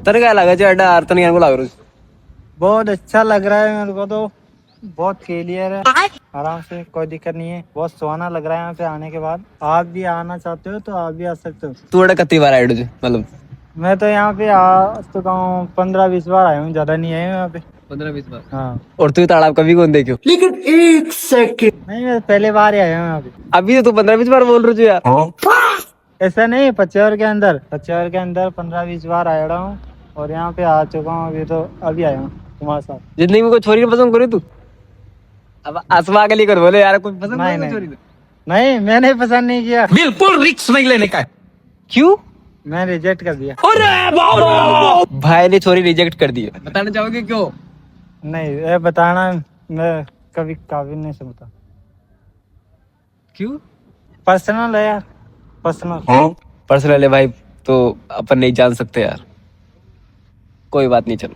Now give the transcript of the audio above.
तने काय लागायचे अड्डा आर तने को लाग बहुत अच्छा लग रहा है मेरे को तो, बहुत क्लियर है, आराम से, कोई दिक्कत नहीं है, बहुत सुहाना लग रहा है यहाँ पे आने के बाद। आप भी आना चाहते हो तो आप भी आ सकते हो। तू अड्डा कितनी बार आया तुझे मतलब मैं तो यहाँ पे आ चुका हूँ 15-20 बार आया हूँ, ज्यादा नहीं आया हूँ यहाँ पे। 15-20 बार हाँ और तू तालाब कभी कौन देखियो नहीं, मैं पहले बार ही आया हूँ यहाँ पे। अभी तो तू 15-20 बार बोल रही यार ऐसा नहीं, पचौर के अंदर 15-20 बार आया रहा हूँ और यहाँ पे आ चुका हूँ। अभी आया हूँ तुम्हारे साथ। जिंदगी में कोई छोरी नहीं पसंद करे तू अब आसमा के लिए कर बोले यार कोई पसंद नहीं, नहीं नहीं। छोरी नहीं, मैंने पसंद नहीं किया, बिल्कुल रिक्स नहीं लेने का है। क्यों मैं रिजेक्ट कर दिया। भाई ने छोरी रिजेक्ट कर दी है बताना चाहोगे क्यों नहीं, ये बताना मैं कभी काबिल नहीं समझता। क्यों पर्सनल है यार, पर्सनल। पर्सनल है भाई तो अपन नहीं जान सकते यार कोई बात नहीं चलो